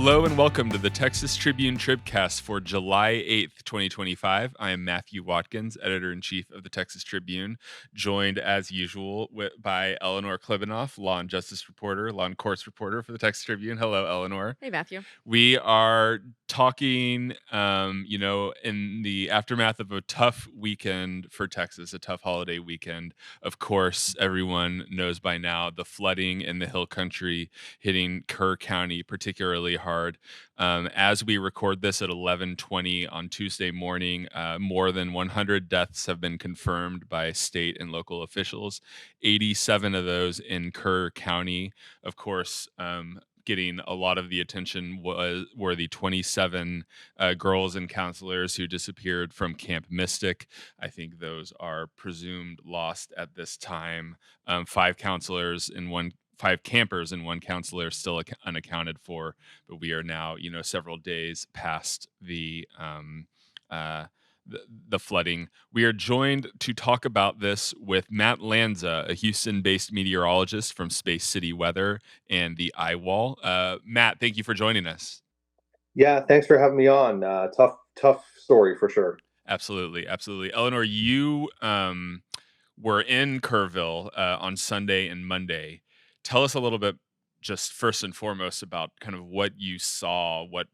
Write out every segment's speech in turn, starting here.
Hello and welcome to the Texas Tribune TribCast for July 8th, 2025. I am Matthew Watkins, editor-in-chief of the Texas Tribune, joined as usual by Eleanor Klibanoff, law and justice reporter, law and courts reporter for the Texas Tribune. Hello, Eleanor. Hey, Matthew. We are talking, in the aftermath of a tough weekend for Texas, a tough holiday weekend. Of course, everyone knows by now the flooding in the Hill Country hitting Kerr County particularly hard. As we record this at 11:20 on Tuesday morning, more than 100 deaths have been confirmed by state and local officials. 87 of those in Kerr County. Of course, getting a lot of the attention were the 27 girls and counselors who disappeared from Camp Mystic. I think those are presumed lost at this time. Five campers and one counselor still unaccounted for, but we are now, several days past uh, the flooding. We are joined to talk about this with Matt Lanza, a Houston-based meteorologist from Space City Weather and the iWall. Matt, thank you for joining us. Yeah, thanks for having me on. Tough story for sure. Absolutely, absolutely. Eleanor, you were in Kerrville on Sunday and Monday. Tell us a little bit, just first and foremost, about kind of what you saw, what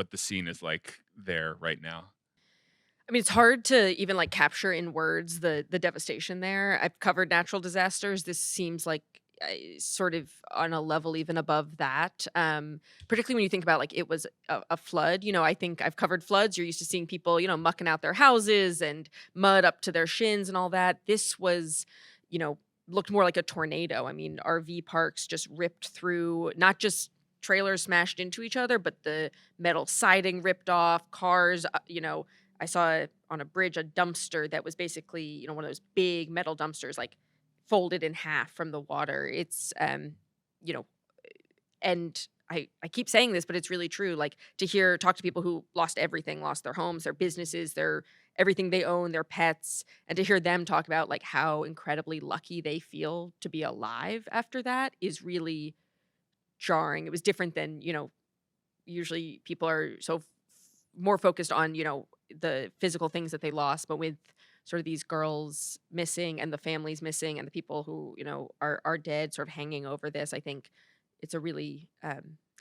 the scene is like there right now. I mean, it's hard to even like capture in words the devastation there. I've covered natural disasters. This seems like sort of on a level even above that. Particularly when you think about like it was a flood. I think I've covered floods. You're used to seeing people, mucking out their houses and mud up to their shins and all that. This was, looked more like a tornado. I mean, RV parks just ripped through, not just trailers smashed into each other, but the metal siding ripped off, cars, I saw on a bridge a dumpster that was basically, one of those big metal dumpsters, like folded in half from the water. It's, you know, and I keep saying this, but it's really true. Like talk to people who lost everything, lost their homes, their businesses, their everything they own, their pets, and to hear them talk about like how incredibly lucky they feel to be alive after that is really jarring. It was different than, usually people are more focused on, the physical things that they lost, but with sort of these girls missing and the families missing and the people who, are dead sort of hanging over this, I think it's a really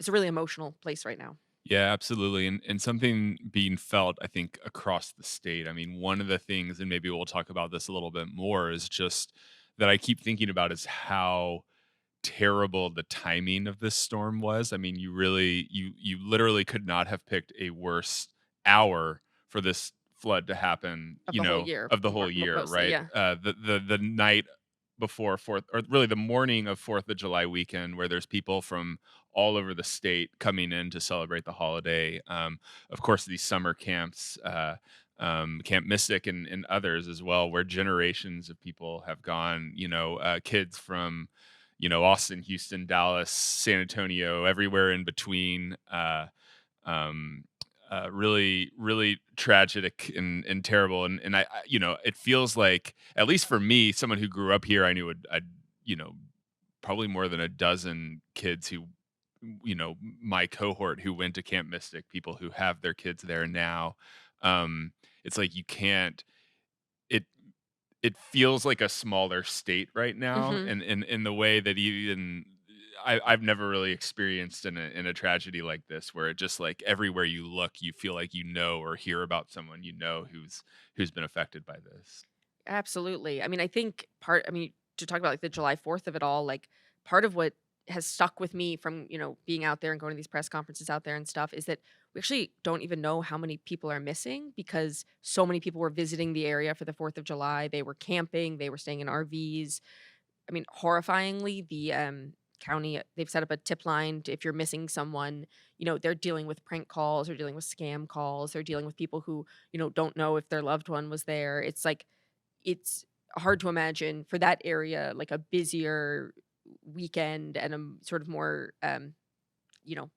emotional place right now. Yeah, absolutely. And something being felt, I think, across the state. I mean, one of the things, and maybe we'll talk about this a little bit more, is just that I keep thinking about is how terrible the timing of this storm was. I mean, you literally could not have picked a worse hour for this flood to happen, Of the whole year, of the whole year, mostly, right? yeah. The night before Fourth, or really the morning of 4th of July weekend, where there's people from all over the state coming in to celebrate the holiday. Of course, these summer camps, Camp Mystic and others as well, where generations of people have gone, kids from, Austin, Houston, Dallas, San Antonio, everywhere in between. Um, really, really tragic and terrible. And it feels like, at least for me, someone who grew up here, I knew you know, probably more than a dozen kids who, my cohort who went to Camp Mystic, people who have their kids there now. It's like you can't, it, it feels like a smaller state right now, Hmm. and in the way that even I've never really experienced in a tragedy like this, where it just like everywhere you look, you feel like or hear about someone who's been affected by this. Absolutely. I mean, to talk about like the July 4th of it all, like part of what has stuck with me from, being out there and going to these press conferences out there and stuff is that we actually don't even know how many people are missing because so many people were visiting the area for the 4th of July. They were camping, they were staying in RVs. I mean, horrifyingly, the county, they've set up a tip line if you're missing someone. They're dealing with prank calls, they're dealing with scam calls, they're dealing with people who, don't know if their loved one was there. It's hard to imagine for that area, like a busier weekend and sort of more, you know,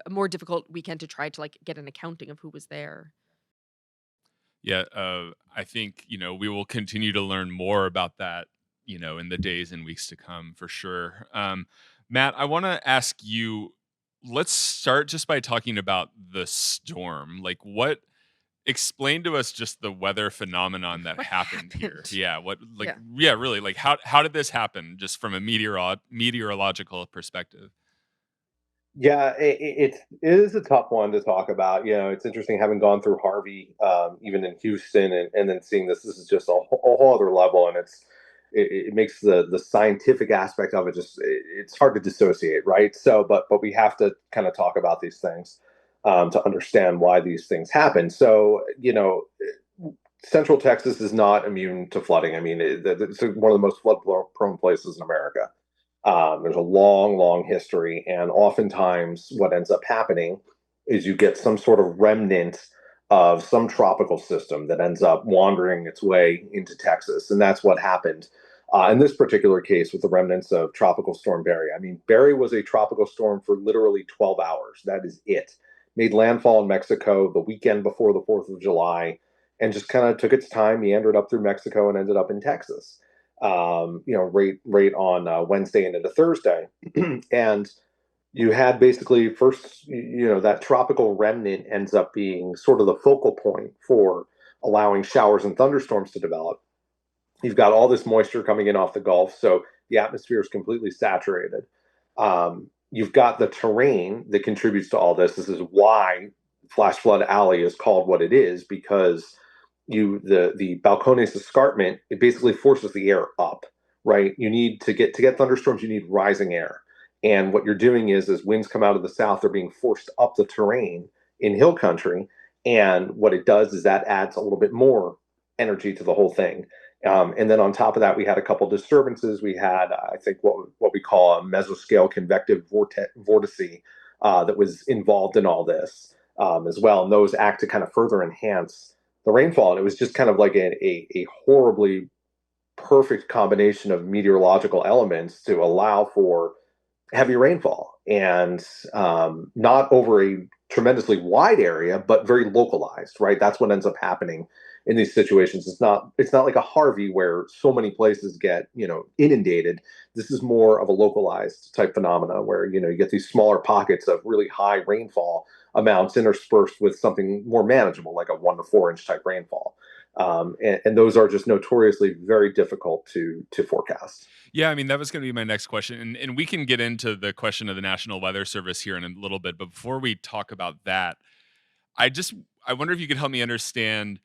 a more difficult weekend to try to like get an accounting of who was there. Yeah, I think we will continue to learn more about that, in the days and weeks to come for sure. Matt, I want to ask you, let's start just by talking about the storm. Like, what explain to us just the weather phenomenon that What happened here. happened? Yeah, what like Yeah. yeah, really, like how did this happen just from a meteorological perspective? Yeah, it is a tough one to talk about. It's interesting having gone through Harvey, even in Houston, and then seeing this. This is just a whole other level, and it makes the scientific aspect of it just it's hard to dissociate, right? So, but we have to kind of talk about these things to understand why these things happen. So, Central Texas is not immune to flooding. I mean, it's one of the most flood-prone places in America. There's a long, long history, and oftentimes what ends up happening is you get some sort of remnant of some tropical system that ends up wandering its way into Texas, and that's what happened in this particular case with the remnants of Tropical Storm Barry. I mean, Barry was a tropical storm for literally 12 hours. That is it. Made landfall in Mexico the weekend before the 4th of July and just kind of took its time, meandered up through Mexico, and ended up in Texas. Right on Wednesday and into Thursday, and you had basically first, that tropical remnant ends up being sort of the focal point for allowing showers and thunderstorms to develop. You've got all this moisture coming in off the Gulf, so the atmosphere is completely saturated. You've got the terrain that contributes to all this. This is why Flash Flood Alley is called what it is, because the Balcones escarpment, it basically forces the air up, right? You need to get thunderstorms, you need rising air. And what you're doing is as winds come out of the south, they're being forced up the terrain in hill country. And what it does is that adds a little bit more energy to the whole thing. And then on top of that, we had a couple disturbances. We had, I think, what we call a mesoscale convective vortice that was involved in all this as well. And those act to kind of further enhance the rainfall. And it was just kind of like a horribly perfect combination of meteorological elements to allow for heavy rainfall and not over a tremendously wide area, but very localized, right? That's what ends up happening in these situations. It's not like a Harvey where so many places get, inundated. This is more of a localized type phenomena where, you get these smaller pockets of really high rainfall amounts interspersed with something more manageable, like a 1 to 4 inch type rainfall. And those are just notoriously very difficult to forecast. Yeah, I mean, that was going to be my next question. And we can get into the question of the National Weather Service here in a little bit. But before we talk about that, I just, I wonder if you could help me understand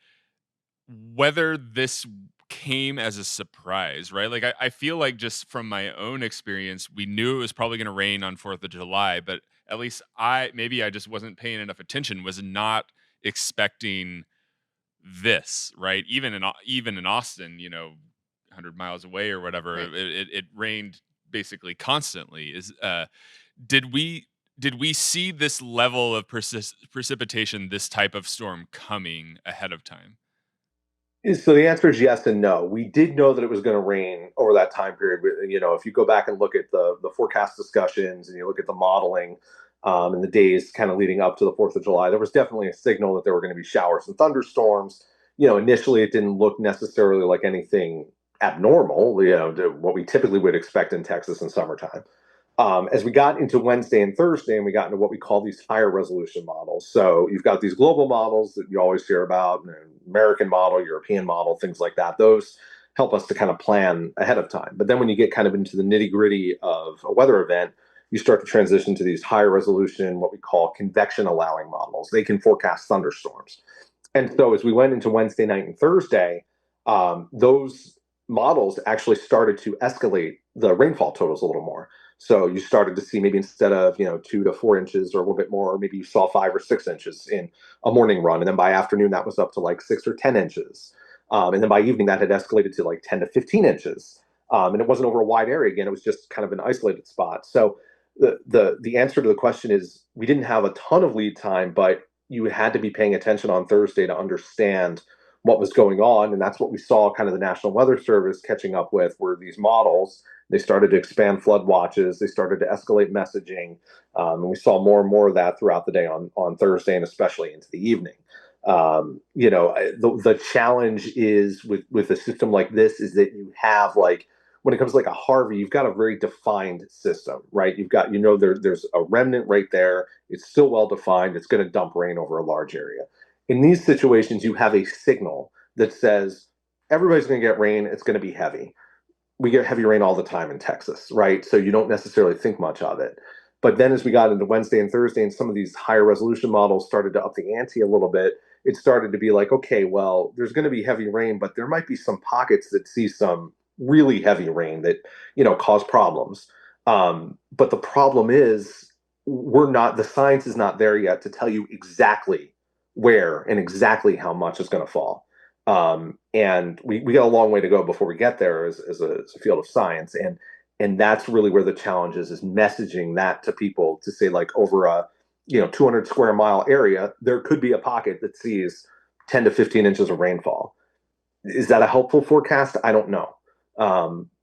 whether this came as a surprise, right? Like, I feel like just from my own experience, we knew it was probably going to rain on 4th of July, but at least maybe I just wasn't paying enough attention, was not expecting this, right? Even in Austin, 100 miles away or whatever, Right. it rained basically constantly. Did we see this level of precipitation, this type of storm coming ahead of time? So the answer is yes and no. We did know that it was going to rain over that time period. If you go back and look at the forecast discussions and you look at the modeling in the days kind of leading up to the 4th of July, there was definitely a signal that there were going to be showers and thunderstorms. Initially it didn't look necessarily like anything abnormal, to what we typically would expect in Texas in summertime. As we got into Wednesday and Thursday, and we got into what we call these higher resolution models. So you've got these global models that you always hear about, American model, European model, things like that. Those help us to kind of plan ahead of time. But then when you get kind of into the nitty gritty of a weather event, you start to transition to these higher resolution, what we call convection allowing models. They can forecast thunderstorms. And so as we went into Wednesday night and Thursday, those models actually started to escalate the rainfall totals a little more. So you started to see maybe instead of 2 to 4 inches or a little bit more, maybe you saw 5 or 6 inches in a morning run, and then by afternoon that was up to like 6 or 10 inches, and then by evening that had escalated to like 10 to 15 inches, and it wasn't over a wide area again; it was just kind of an isolated spot. So the answer to the question is we didn't have a ton of lead time, but you had to be paying attention on Thursday to understand what was going on, and that's what we saw kind of the National Weather Service catching up with were these models. They started to expand flood watches. They started to escalate messaging. And we saw more and more of that throughout the day on Thursday and especially into the evening. The challenge is with a system like this is that you have like when it comes to like a Harvey, you've got a very defined system, right? You've got, there's a remnant right there. It's still well defined. It's going to dump rain over a large area. In these situations, you have a signal that says everybody's going to get rain. It's going to be heavy. We get heavy rain all the time in Texas, right? So you don't necessarily think much of it. But then as we got into Wednesday and Thursday, and some of these higher resolution models started to up the ante a little bit, it started to be like, okay, well, there's going to be heavy rain, but there might be some pockets that see some really heavy rain that, cause problems. But the problem is, the science is not there yet to tell you exactly where and exactly how much is going to fall. And we got a long way to go before we get there as a field of science. And that's really where the challenge is messaging that to people to say, like, over a 200 square mile area, there could be a pocket that sees 10 to 15 inches of rainfall. Is that a helpful forecast? I don't know.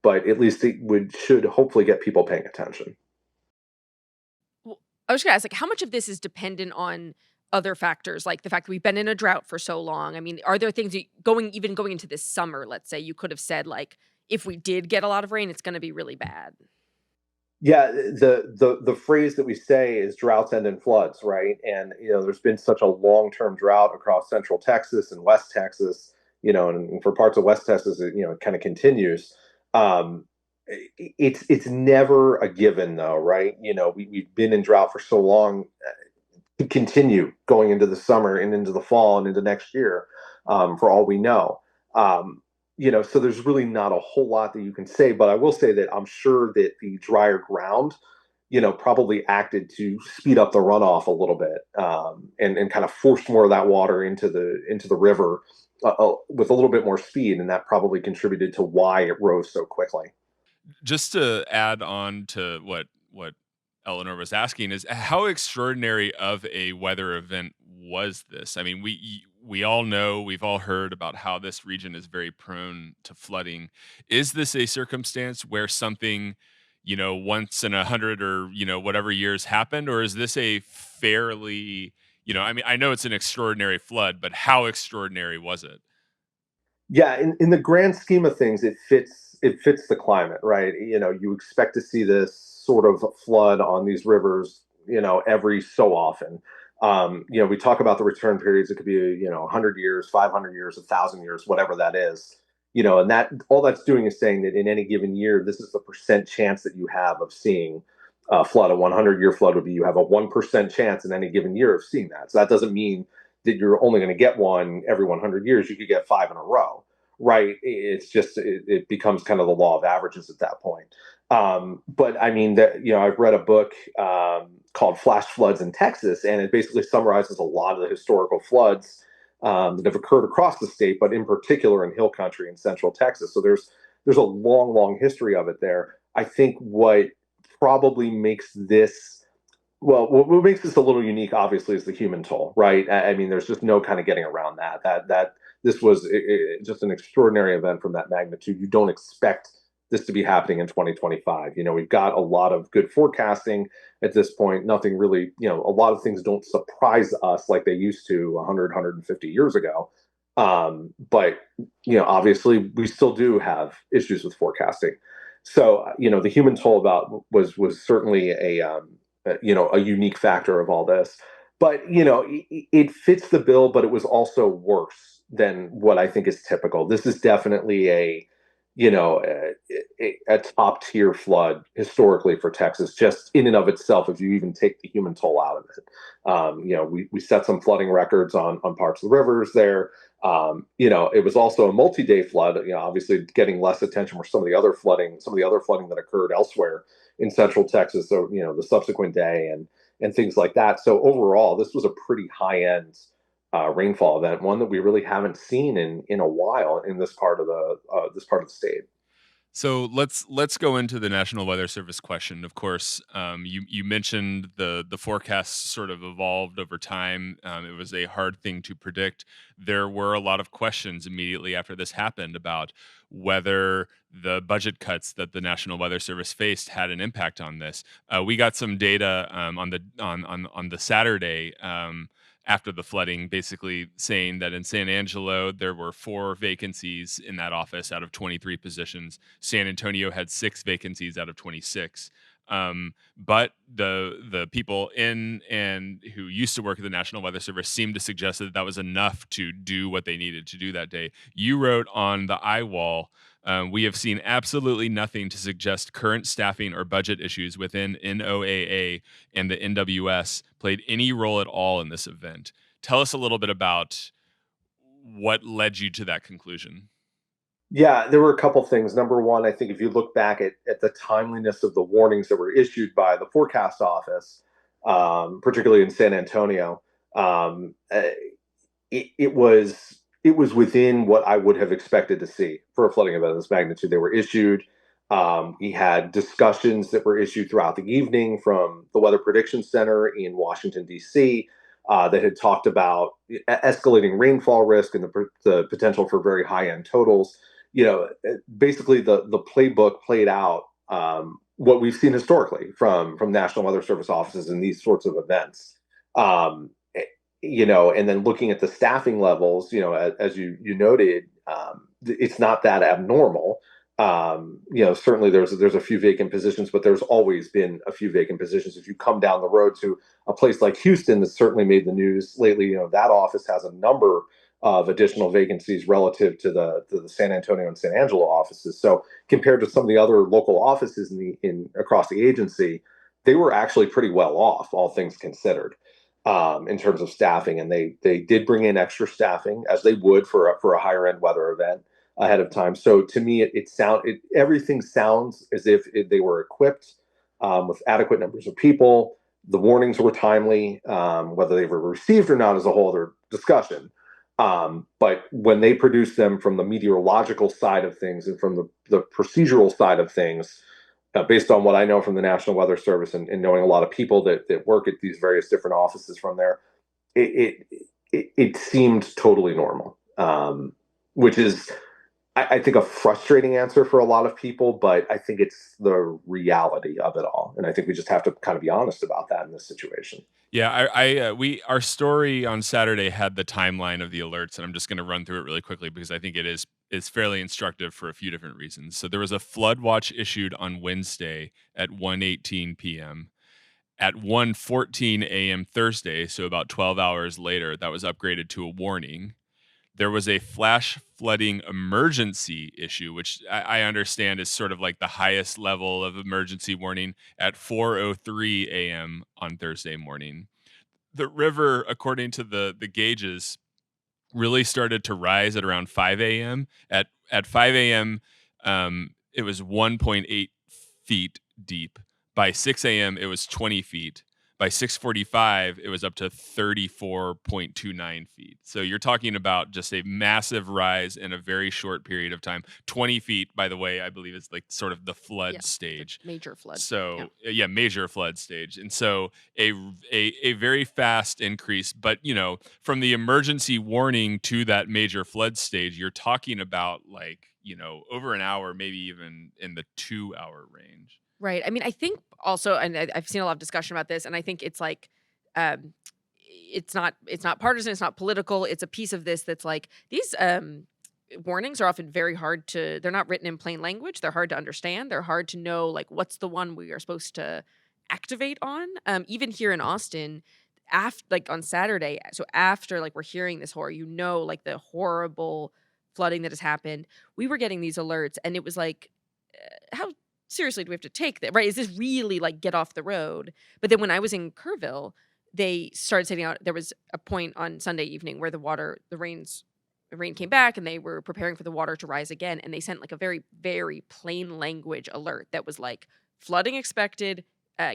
But at least should hopefully get people paying attention. Well, I was gonna ask, like, how much of this is dependent on other factors, like the fact that we've been in a drought for so long? I mean, are there things going into this summer, let's say, you could have said, like, if we did get a lot of rain, it's gonna be really bad? Yeah, the phrase that we say is droughts end in floods, right? And there's been such a long-term drought across Central Texas and West Texas, and for parts of West Texas, it kind of continues. Um, it's never a given, though, right? We've been in drought for so long, to continue going into the summer and into the fall and into next year, for all we know. So there's really not a whole lot that you can say, but I will say that I'm sure that the drier ground, probably acted to speed up the runoff a little bit, and kind of forced more of that water into the river, with a little bit more speed, and that probably contributed to why it rose so quickly. Just to add on to what Eleanor was asking is how extraordinary of a weather event was this? I mean, we all know, we've all heard about how this region is very prone to flooding. Is this a circumstance where something, once in 100 or, whatever years happened, or is this a fairly, I mean, I know it's an extraordinary flood, but how extraordinary was it? Yeah, in the grand scheme of things, it fits the climate, right? You expect to see this sort of flood on these rivers, every so often. We talk about the return periods. It could be 100 years, 500 years, 1,000 years, whatever that is. And that all that's doing is saying that in any given year, this is the percent chance that you have of seeing a flood. A 100-year flood would be you have a 1% chance in any given year of seeing that. So that doesn't mean that you're only going to get one every 100 years. You could get five in a row, right? It's just it becomes kind of the law of averages at that point. But I mean that I've read a book, called Flash Floods in Texas, and it basically summarizes a lot of the historical floods, that have occurred across the state, but in particular in Hill Country in Central Texas. So there's a long, long history of it there. I think what probably makes this well, what makes this a little unique, obviously, is the human toll, right? I mean, there's just no kind of getting around that. That this was just an extraordinary event from that magnitude. You don't expect this to be happening in 2025. We've got a lot of good forecasting at this point. Nothing really, a lot of things don't surprise us like they used to 100, 150 years ago. But obviously, we still do have issues with forecasting. So, the human toll about was certainly a unique factor of all this. But it fits the bill, but it was also worse than what I think is typical. This is definitely a top tier flood historically for Texas, just in and of itself. If you even take the human toll out of it, we set some flooding records on parts of the rivers there. It was also a multi-day flood. Obviously getting less attention for some of the other flooding that occurred elsewhere in Central Texas. So the subsequent day and things like that. So overall, this was a pretty high end, rainfall event, one that we really haven't seen in a while in this part of the state. So let's go into the National Weather Service question. Of course, you mentioned the forecast sort of evolved over time. It was a hard thing to predict. There were a lot of questions immediately after this happened about whether the budget cuts that the National Weather Service faced had an impact on this. We got some data, on the Saturday. after the flooding, basically saying that in San Angelo, there were 4 vacancies in that office out of 23 positions. San Antonio had 6 vacancies out of 26. But the people in and who used to work at the National Weather Service seemed to suggest that that was enough to do what they needed to do that day. You wrote on the eye wall, we have seen absolutely nothing to suggest current staffing or budget issues within NOAA and the NWS played any role at all in this event. Tell us a little bit about what led you to that conclusion. Yeah, there were a couple things. Number one, I think if you look back at the timeliness of the warnings that were issued by the forecast office, particularly in San Antonio, it was within what I would have expected to see for a flooding event of this magnitude. They were issued. We had discussions that were issued throughout the evening from the Weather Prediction Center in Washington, D.C., that had talked about escalating rainfall risk and the potential for very high end totals. Basically the playbook played out, what we've seen historically from National Weather Service offices in these sorts of events. Um, and then looking at the staffing levels, as you noted, it's not that abnormal. Certainly there's a few vacant positions, but there's always been a few vacant positions. If you come down the road to a place like Houston, that's certainly made the news lately, that office has a number of additional vacancies relative to the San Antonio and San Angelo offices. So compared to some of the other local offices in across the agency, they were actually pretty well off, all things considered, in terms of staffing. And they did bring in extra staffing, as they would for a higher end weather event, ahead of time. So to me, everything sounds as if they were equipped, with adequate numbers of people. The warnings were timely. Whether they were received or not is a whole other discussion. But when they produce them from the meteorological side of things and from the procedural side of things, based on what I know from the National Weather Service, and knowing a lot of people that work at these various different offices from there, it seemed totally normal, which is, I think, a frustrating answer for a lot of people, but I think it's the reality of it all, and I think we just have to kind of be honest about that in this situation. Yeah, our story on Saturday had the timeline of the alerts, and I'm just going to run through it really quickly because I think it's fairly instructive for a few different reasons. So there was a flood watch issued on Wednesday at 1:18 p.m. At 1:14 a.m. Thursday, so about 12 hours later, that was upgraded to a warning. There was a flash flooding emergency issue, which I understand is sort of like the highest level of emergency warning at 4:03 a.m. on Thursday morning. The river, according to the gauges, really started to rise at around 5 a.m. At 5 a.m., it was 1.8 feet deep. By 6 a.m., it was 20 feet. By 6:45, it was up to 34.29 feet. So you're talking about just a massive rise in a very short period of time. 20 feet, by the way, I believe is like sort of the Yeah, flood the stage. major flood. Yeah. So yeah, major flood stage, and so a very fast increase. But from the emergency warning to that major flood stage, you're talking about like over an hour, maybe even in the 2 hour range. Right. I mean, I think also, and I've seen a lot of discussion about this, and I think it's like, um, it's not partisan, it's not political. It's a piece of this that's like these warnings are often very hard to. They're not written in plain language. They're hard to understand. They're hard to know like what's the one we are supposed to activate on. Even here in Austin, after like on Saturday, so after like we're hearing this horror, like the horrible flooding that has happened, we were getting these alerts, and it was like, how seriously do we have to take that? Right? Is this really like get off the road? But then when I was in Kerrville, they started sending out. There was a point on Sunday evening where the rain came back, and they were preparing for the water to rise again, and they sent like a very, very plain language alert that was like flooding expected.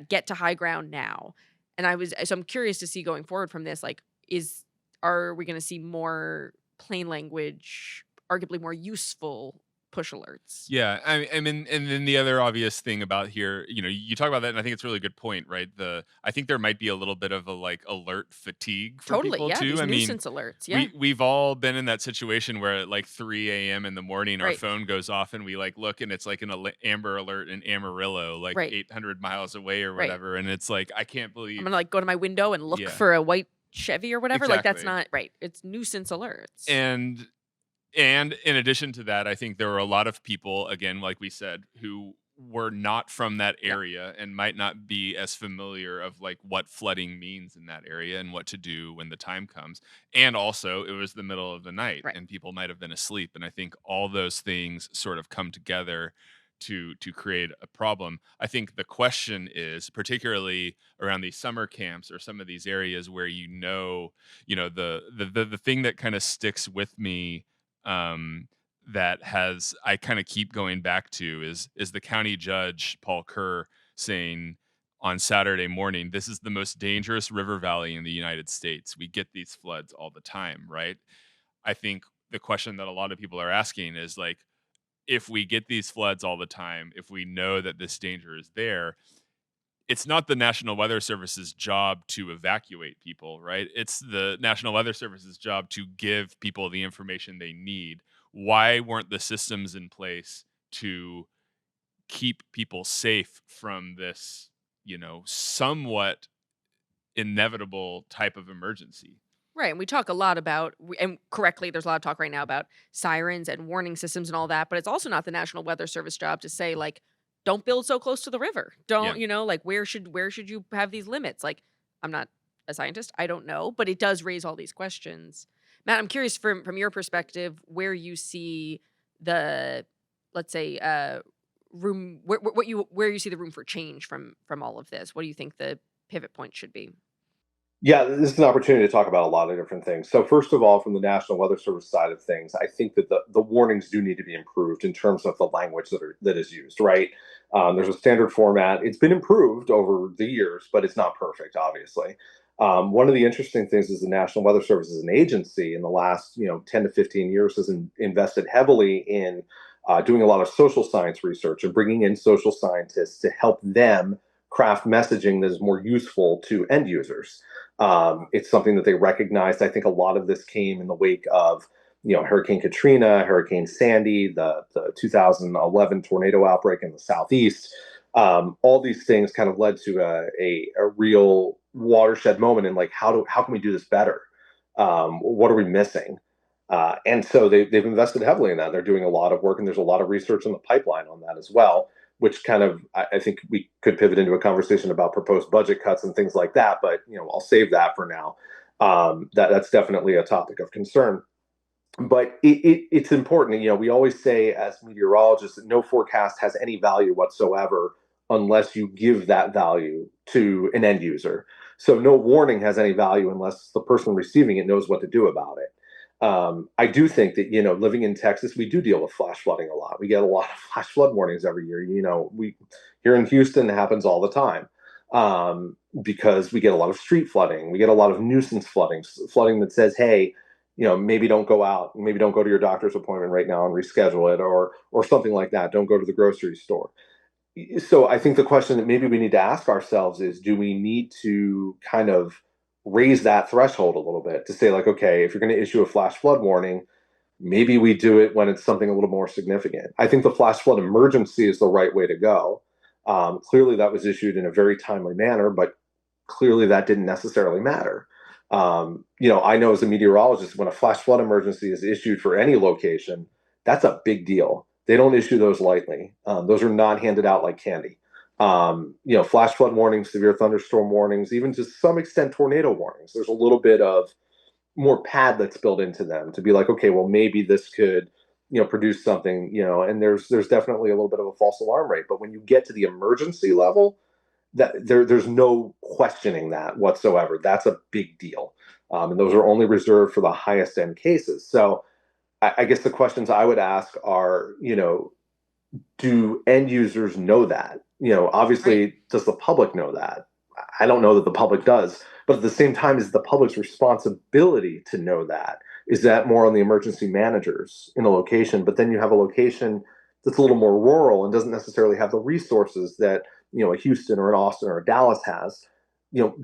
Get to high ground now. And I'm curious to see going forward from this. Like, are we going to see more plain language, arguably more useful push alerts? Yeah, I mean, and then the other obvious thing about here, you talk about that, and I think it's a really good point, right? I think there might be a little bit of a like alert fatigue for Totally. people Yeah. too. These I mean, nuisance alerts. Yeah. we've all been in that situation where at like 3 a.m. in the morning, our Right. phone goes off, and we like look, and it's like an Amber Alert in Amarillo, like Right. 800 miles away or Right. whatever, and it's like I can't I'm believe, gonna like go to my window and look yeah. for a white Chevy or whatever. Like that's Exactly. not right. It's nuisance alerts. And And in addition to that, I think there were a lot of people, again, like we said, who were not from that Yeah. area and might not be as familiar of like what flooding means in that area and what to do when the time comes. And also, it was the middle of the night Right. and people might have been asleep. And I think all those things sort of come together to create a problem. I think the question is, particularly around these summer camps or some of these areas where the thing that kind of sticks with me, that has I kind of keep going back to is the county judge Paul Kerr saying on Saturday morning, this is the most dangerous river valley in the United States. We get these floods all the time, right? I think the question that a lot of people are asking is like, if we get these floods all the time, if we know that this danger is there, it's not the National Weather Service's job to evacuate people, right? It's the National Weather Service's job to give people the information they need. Why weren't the systems in place to keep people safe from this, somewhat inevitable type of emergency? Right, and we talk a lot about and correctly, there's a lot of talk right now about sirens and warning systems and all that, but it's also not the National Weather Service job to say, like, "Don't build so close to the river. Yeah. Don't" like, "Where should you have these limits?" Like, I'm not a scientist, I don't know, but it does raise all these questions. Matt, I'm curious from your perspective, where you see the, let's say, room where you see the room for change from all of this. What do you think the pivot point should be? Yeah, this is an opportunity to talk about a lot of different things. So, first of all, from the National Weather Service side of things, I think that the warnings do need to be improved in terms of the language that is used. Right, there's a standard format. It's been improved over the years, but it's not perfect, obviously. One of the interesting things is the National Weather Service as an agency in the last 10 to 15 years has invested heavily in doing a lot of social science research and bringing in social scientists to help them craft messaging that is more useful to end users. It's something that they recognized. I think a lot of this came in the wake of Hurricane Katrina, Hurricane Sandy, the 2011 tornado outbreak in the southeast. All these things kind of led to a real watershed moment in like how can we do this better? What are we missing? And so they've invested heavily in that. They're doing a lot of work, and there's a lot of research in the pipeline on that as well, which kind of I think we could pivot into a conversation about proposed budget cuts and things like that. But I'll save that for now. That's definitely a topic of concern. But it's important. We always say as meteorologists that no forecast has any value whatsoever unless you give that value to an end user. So no warning has any value unless the person receiving it knows what to do about it. I do think that living in Texas, we do deal with flash flooding a lot. We get a lot of flash flood warnings every year. We here in Houston it happens all the time, because we get a lot of street flooding. We get a lot of nuisance flooding that says, "Hey, maybe don't go out, maybe don't go to your doctor's appointment right now and reschedule it," or something like that. Don't go to the grocery store. So I think the question that maybe we need to ask ourselves is, do we need to kind of raise that threshold a little bit to say like, okay, if you're going to issue a flash flood warning, maybe we do it when it's something a little more significant. I think the flash flood emergency is the right way to go. Clearly that was issued in a very timely manner, but clearly that didn't necessarily matter. I know as a meteorologist, when a flash flood emergency is issued for any location, that's a big deal. They don't issue those lightly. Those are not handed out like candy. Flash flood warnings, severe thunderstorm warnings, even to some extent tornado warnings. There's a little bit of more pad that's built into them to be like, okay, well maybe this could produce something, and there's definitely a little bit of a false alarm rate. But when you get to the emergency level, that there's no questioning that whatsoever. That's a big deal, and those are only reserved for the highest end cases. So I guess the questions I would ask are, do end users know that? Right. Obviously, does the public know that? I don't know that the public does, but at the same time, is the public's responsibility to know that? Is that more on the emergency managers in a location? But then you have a location that's a little more rural and doesn't necessarily have the resources that a Houston or an Austin or a Dallas has. You know,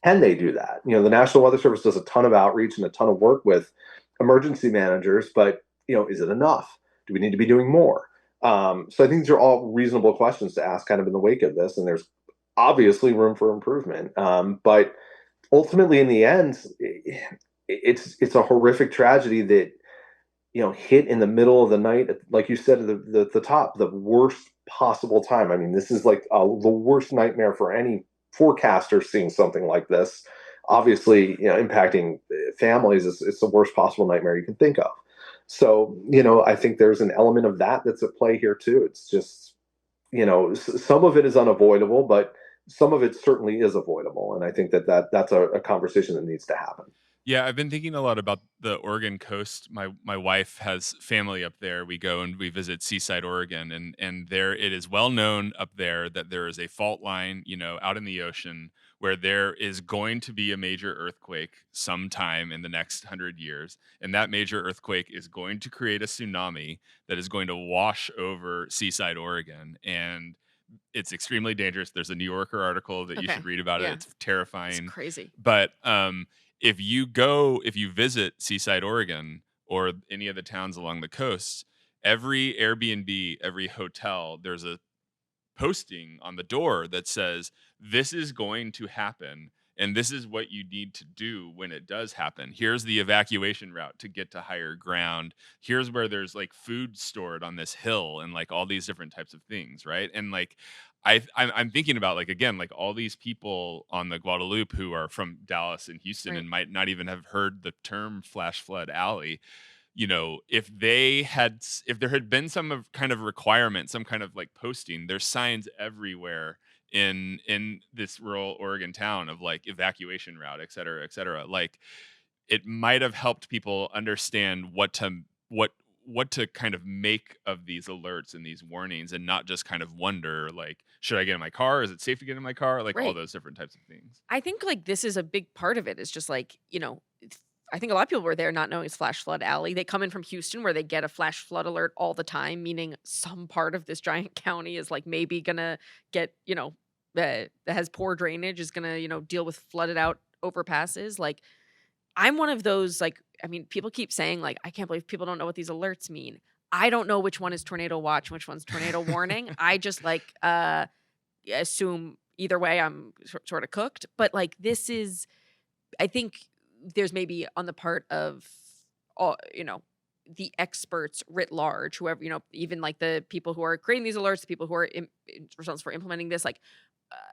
can they do that? The National Weather Service does a ton of outreach and a ton of work with emergency managers, but is it enough? Do we need to be doing more? So I think these are all reasonable questions to ask kind of in the wake of this, and there's obviously room for improvement. But ultimately, in the end, it's a horrific tragedy that hit in the middle of the night, like you said, the top, the worst possible time. I mean, this is like the worst nightmare for any forecaster seeing something like this. Obviously, impacting families is it's the worst possible nightmare you can think of. So, I think there's an element of that that's at play here too. It's just, some of it is unavoidable, but some of it certainly is avoidable. And I think that's a conversation that needs to happen. Yeah, I've been thinking a lot about the Oregon coast. My wife has family up there. We go and we visit Seaside, Oregon, and there it is well known up there that there is a fault line, out in the ocean where there is going to be a major earthquake sometime in the next 100 years, and that major earthquake is going to create a tsunami that is going to wash over Seaside, Oregon, and it's extremely dangerous. There's a New Yorker article that you should Okay. read about it. Yeah. It's It's terrifying. crazy. But if you visit Seaside, Oregon, or any of the towns along the coast, every Airbnb, every hotel, there's a posting on the door that says, "This is going to happen, and this is what you need to do when it does happen. Here's the evacuation route to get to higher ground. Here's where there's like food stored on this hill, and like all these different types of things," right? And like I'm thinking about, like, again, like all these people on the Guadalupe who are from Dallas and Houston Right. and might not even have heard the term flash flood alley. If there had been some of kind of requirement, some kind of like posting, there's signs everywhere in this rural Oregon town of like evacuation route, et cetera, et cetera. Like, it might have helped people understand what what to kind of make of these alerts and these warnings, and not just kind of wonder, like, should I get in my car? Is it safe to get in my car? Like all Right. those different types of things. I think like this is a big part of it. It's just like, I think a lot of people were there not knowing it's flash flood alley. They come in from Houston where they get a flash flood alert all the time, meaning some part of this giant county is like maybe gonna get, that has poor drainage is gonna, deal with flooded out overpasses. Like I'm one of those, like, I mean, people keep saying, like, I can't believe people don't know what these alerts mean. I don't know which one is tornado watch, which one's tornado warning. I just like assume either way I'm sort of cooked. But like this is, I think there's maybe on the part of all, the experts writ large, whoever, even like the people who are creating these alerts, the people who are responsible for implementing this, like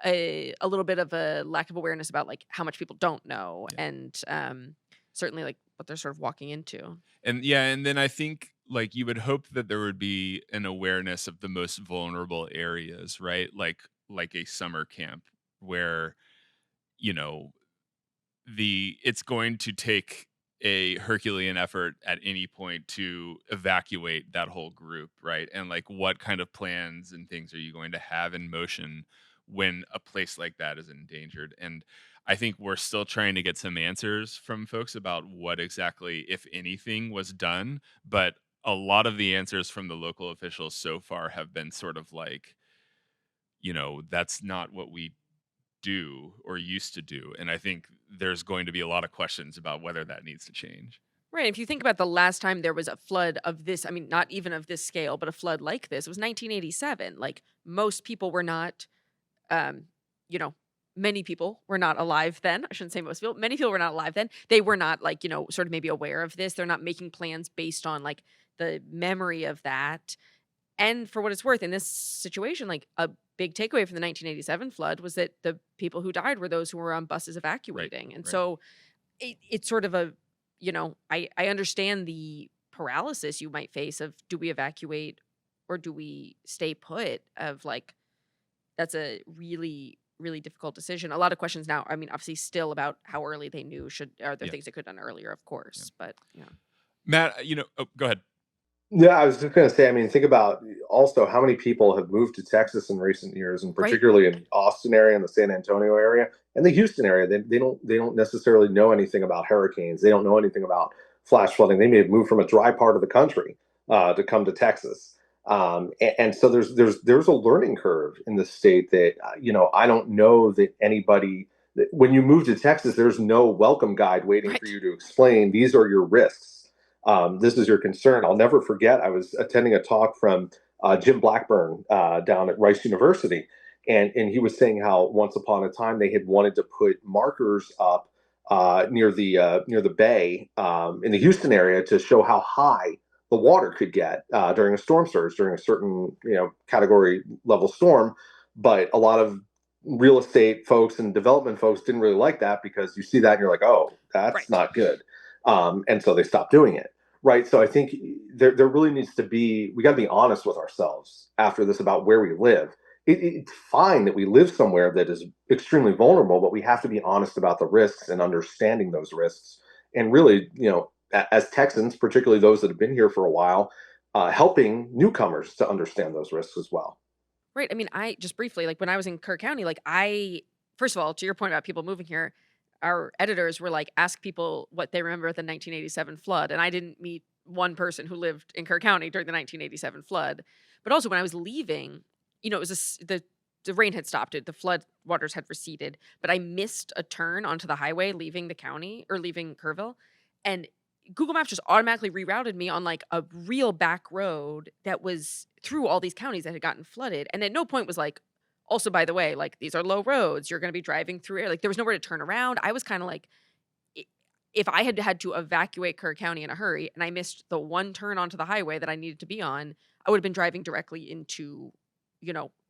a little bit of a lack of awareness about like how much people don't know, Yeah. and certainly like what they're sort of walking into. And yeah, and then I think like you would hope that there would be an awareness of the most vulnerable areas, right? Like a summer camp where, you know, it's going to take a Herculean effort at any point to evacuate that whole group, right? And like what kind of plans and things are you going to have in motion when a place like that is endangered? And I think we're still trying to get some answers from folks about what exactly, if anything, was done. But a lot of the answers from the local officials so far have been sort of like, that's not what we do or used to do. And I think there's going to be a lot of questions about whether that needs to change. Right. If you think about the last time there was a flood of this, I mean, not even of this scale, but a flood like this, it was 1987. Like most people were not, um, you know, many people were not alive then. I shouldn't say most people. Many people were not alive then. They were not like, sort of maybe aware of this. They're not making plans based on like the memory of that. And for what it's worth, in this situation, like a big takeaway from the 1987 flood was that the people who died were those who were on buses Right. evacuating. And Right. so it's sort of a, I understand the paralysis you might face of do we evacuate or do we stay put, of like, that's a really, really difficult decision. A lot of questions now, I mean, obviously still about how early they knew, are there Yeah. things they could have done earlier, of Yeah. course, but yeah. Matt, oh, go ahead. Yeah, I was just going to say, I mean, think about also how many people have moved to Texas in recent years, and Right. particularly in Austin area and the San Antonio area and the Houston area. They don't necessarily know anything about hurricanes. They don't know anything about flash flooding. They may have moved from a dry part of the country to come to Texas. And so there's a learning curve in the state that I don't know that anybody when you move to Texas, there's no welcome guide waiting for Right. you to explain these are your risks. This is your concern. I'll never forget. I was attending a talk from Jim Blackburn down at Rice University, And he was saying how once upon a time they had wanted to put markers up near the bay in the Houston area to show how high the water could get during a storm surge, during a certain category level storm. But a lot of real estate folks and development folks didn't really like that, because you see that and you're like, oh, that's Right. not good. And so they stopped doing it. Right. So I think there really needs to be, we got to be honest with ourselves after this about where we live. It's fine that we live somewhere that is extremely vulnerable, but we have to be honest about the risks and understanding those risks. And really, as Texans, particularly those that have been here for a while, helping newcomers to understand those risks as well. Right. I mean, I just briefly, like when I was in Kerr County, like first of all, to your point about people moving here, our editors were like, ask people what they remember of the 1987 flood. And I didn't meet one person who lived in Kerr County during the 1987 flood. But also when I was leaving, it was the rain had stopped it. The flood waters had receded, but I missed a turn onto the highway leaving the county or leaving Kerrville. And Google Maps just automatically rerouted me on like a real back road that was through all these counties that had gotten flooded. And at no point was like, also, by the way, like these are low roads. You're going to be driving through air. Like there was nowhere to turn around. I was kind of like, i- if I had had to evacuate Kerr County in a hurry and I missed the one turn onto the highway that I needed to be on, I would have been driving directly into,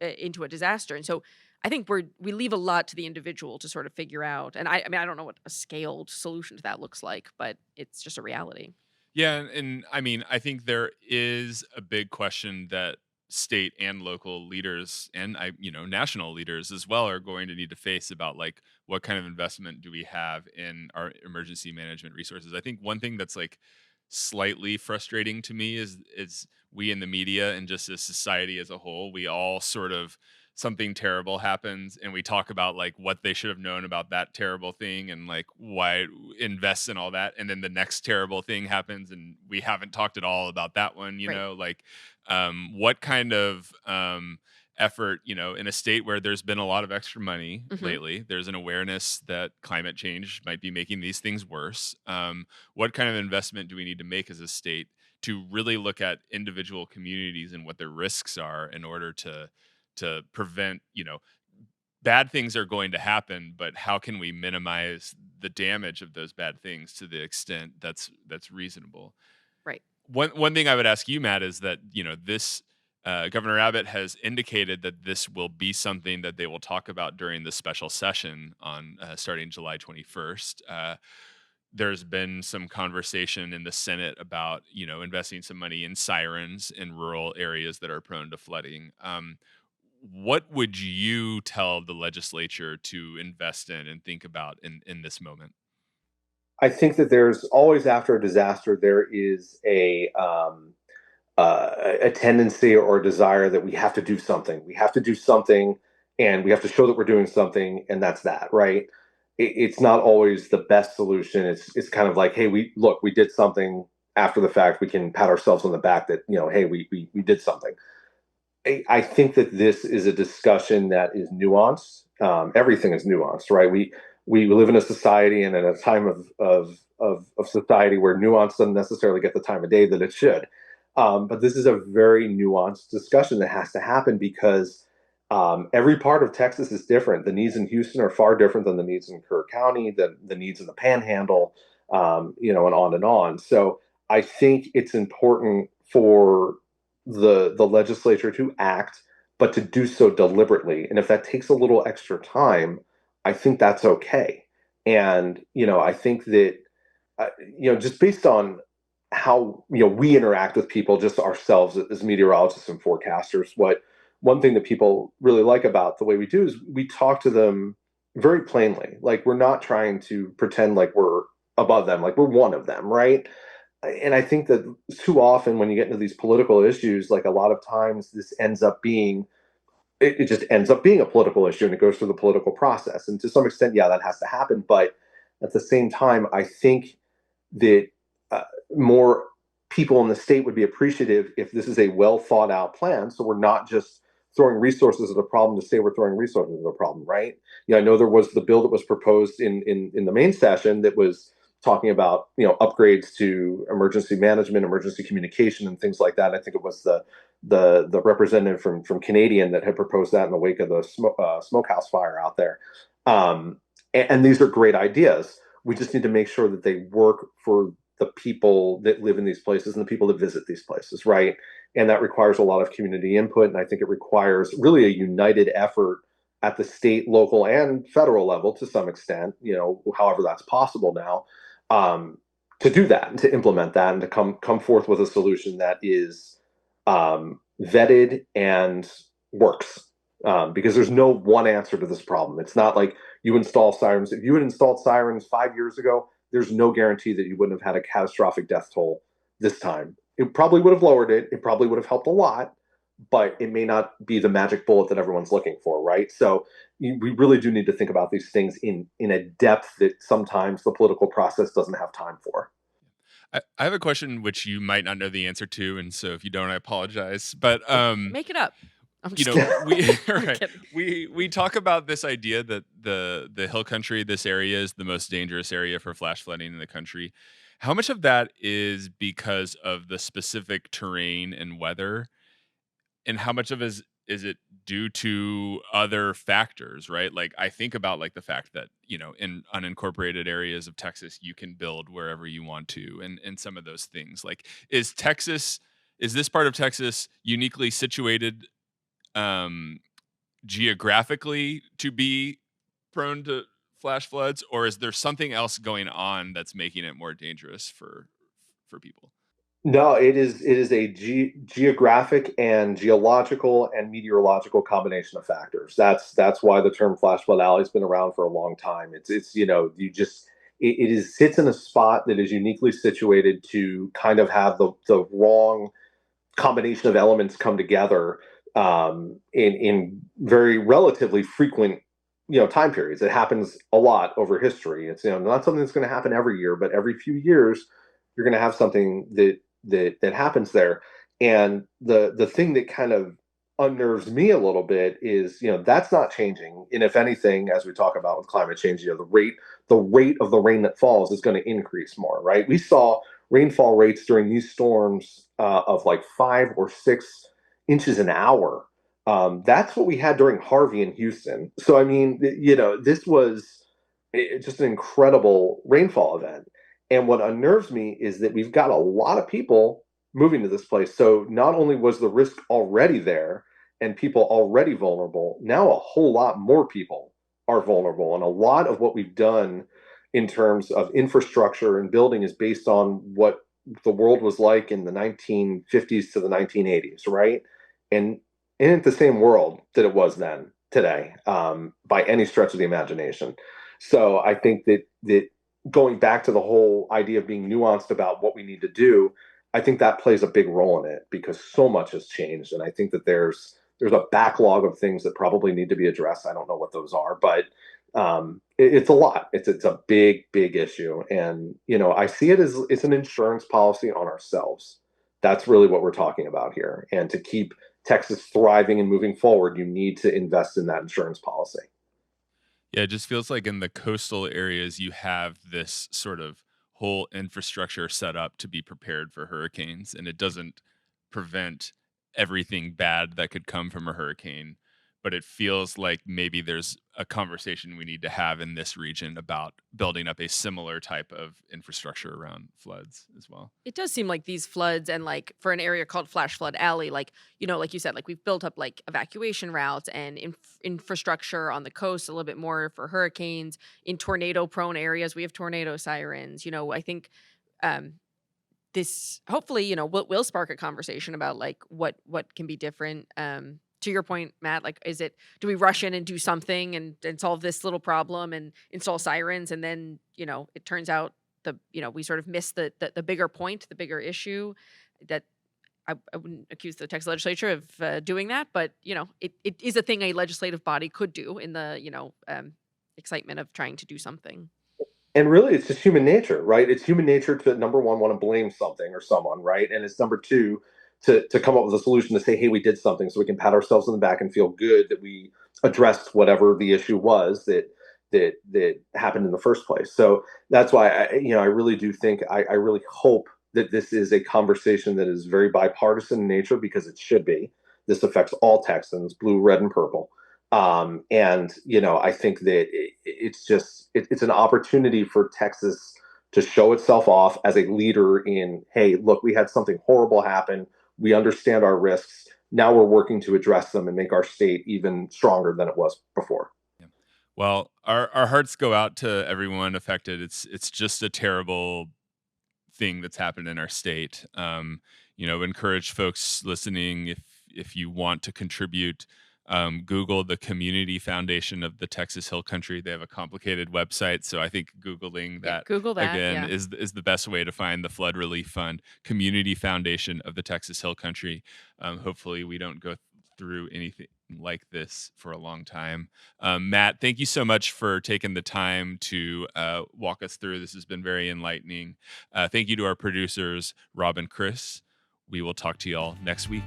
into a disaster. And so I think we leave a lot to the individual to sort of figure out. And I mean, I don't know what a scaled solution to that looks like, but it's just a reality. Yeah, and I mean, I think there is a big question that state and local leaders and national leaders as well are going to need to face about like what kind of investment do we have in our emergency management resources. I think one thing that's like slightly frustrating to me is we in the media and just as society as a whole, we all sort of something terrible happens and we talk about like what they should have known about that terrible thing and like why invest in all that, and then the next terrible thing happens and we haven't talked at all about that one, Right. like what kind of effort, in a state where there's been a lot of extra money Hmm. lately, there's an awareness that climate change might be making these things worse. What kind of investment do we need to make as a state to really look at individual communities and what their risks are in order to prevent, bad things are going to happen, but how can we minimize the damage of those bad things to the extent that's reasonable? Right. One thing I would ask you, Matt, is that this Governor Abbott has indicated that this will be something that they will talk about during the special session on starting July 21st. There's been some conversation in the Senate about investing some money in sirens in rural areas that are prone to flooding. What would you tell the legislature to invest in and think about in this moment? I think that there's always, after a disaster, there is a tendency or a desire that we have to do something. We have to do something, and we have to show that we're doing something, and that's that, right? It's not always the best solution. It's kind of like, hey, we did something after the fact. We can pat ourselves on the back that hey, we did something. I think that this is a discussion that is nuanced. Everything is nuanced, right? We live in a society and in a time of society where nuance doesn't necessarily get the time of day that it should. But this is a very nuanced discussion that has to happen, because every part of Texas is different. The needs in Houston are far different than the needs in Kerr County, the needs in the Panhandle, and on and on. So I think it's important for the legislature to act, but to do so deliberately. And if that takes a little extra time, I think that's okay. And I think that just based on how we interact with people, just ourselves as meteorologists and forecasters, what one thing that people really like about the way we do is we talk to them very plainly. Like, we're not trying to pretend like we're above them, like we're one of them, right? And I think that too often when you get into these political issues, like a lot of times this ends up being, it just ends up being a political issue, and it goes through the political process. And to some extent, yeah, that has to happen. But at the same time, I think that more people in the state would be appreciative if this is a well thought out plan. So we're not just throwing resources at a problem to say we're throwing resources at a problem, right? I know there was the bill that was proposed in the main session that was talking about upgrades to emergency management, emergency communication, and things like that. I think it was the representative from Canadian that had proposed that in the wake of the smokehouse fire out there. And these are great ideas. We just need to make sure that they work for the people that live in these places and the people that visit these places, right? And that requires a lot of community input. And I think it requires really a united effort at the state, local, and federal level to some extent, however that's possible now, to do that and to implement that and to come forth with a solution that is vetted and works. Because there's no one answer to this problem. It's not like you install sirens. If you had installed sirens 5 years ago, there's no guarantee that you wouldn't have had a catastrophic death toll this time. It probably would have lowered it. It probably would have helped a lot, but it may not be the magic bullet that everyone's looking for, right? So we really do need to think about these things in a depth that sometimes the political process doesn't have time for. I have a question which you might not know the answer to, and so if you don't, I apologize. But Make it up. I'm you just know, kidding. we I'm right, kidding. we talk about this idea that the hill country, this area is the most dangerous area for flash flooding in the country. How much of that is because of the specific terrain and weather, and how much of is it due to other factors, right? Like I think about like the fact that, in unincorporated areas of Texas, you can build wherever you want to and some of those things. Like is this part of Texas uniquely situated um geographically to be prone to flash floods, or is there something else going on that's making it more dangerous for people? No, it is a geographic and geological and meteorological combination of factors. That's why the term flash flood alley has been around for a long time. It's you just it is sits in a spot that is uniquely situated to kind of have the wrong combination of elements come together in very relatively frequent time periods. It happens a lot over history. It's not something that's going to happen every year, but every few years you're going to have something that happens there. And the thing that kind of unnerves me a little bit is that's not changing. And if anything, as we talk about with climate change, the rate of the rain that falls is going to increase more, right? We saw rainfall rates during these storms of like 5 or 6 inches an hour. That's what we had during Harvey in Houston. So I mean, this was just an incredible rainfall event. And what unnerves me is that we've got a lot of people moving to this place. So not only was the risk already there and people already vulnerable, now a whole lot more people are vulnerable. And a lot of what we've done in terms of infrastructure and building is based on what the world was like in the 1950s to the 1980s, right? And it ain't the same world that it was then today, by any stretch of the imagination. So I think that going back to the whole idea of being nuanced about what we need to do, I think that plays a big role in it because so much has changed, and I think that there's a backlog of things that probably need to be addressed. I don't know what those are, but it's a lot. It's a big issue, and I see it as it's an insurance policy on ourselves. That's really what we're talking about here. And to keep Texas thriving and moving forward, you need to invest in that insurance policy. Yeah, it just feels like in the coastal areas, you have this sort of whole infrastructure set up to be prepared for hurricanes, and it doesn't prevent everything bad that could come from a hurricane. But it feels like maybe there's a conversation we need to have in this region about building up a similar type of infrastructure around floods as well. It does seem like these floods and like for an area called Flash Flood Alley, like, like you said, like we've built up like evacuation routes and infrastructure on the coast a little bit more for hurricanes. In tornado prone areas, we have tornado sirens. I think um, this hopefully, will spark a conversation about like what can be different. To your point, Matt, like, do we rush in and do something and solve this little problem and install sirens? And then, it turns out we sort of miss the bigger point, the bigger issue that I wouldn't accuse the Texas legislature of doing that, but, it is a thing a legislative body could do in the, excitement of trying to do something. And really, it's just human nature, right? It's human nature to number one want to blame something or someone, right? And it's number two to come up with a solution to say, hey, we did something, so we can pat ourselves on the back and feel good that we addressed whatever the issue was that happened in the first place. So that's why I really do think I really hope that this is a conversation that is very bipartisan in nature, because it should be. This affects all Texans, blue, red, and purple. And I think that it's an opportunity for Texas to show itself off as a leader in, hey, look, we had something horrible happen. We understand our risks. Now we're working to address them and make our state even stronger than it was before. Yeah. Well, our hearts go out to everyone affected. It's just a terrible thing that's happened in our state. Encourage folks listening, if you want to contribute, Google the Community Foundation of the Texas Hill Country. They have a complicated website, so I think Googling Yeah, that Google that. again Yeah. is the best way to find the Flood Relief Fund, Community Foundation of the Texas Hill Country. Hopefully, we don't go through anything like this for a long time. Matt, thank you so much for taking the time to walk us through. This has been very enlightening. Thank you to our producers, Rob and Chris. We will talk to y'all next week.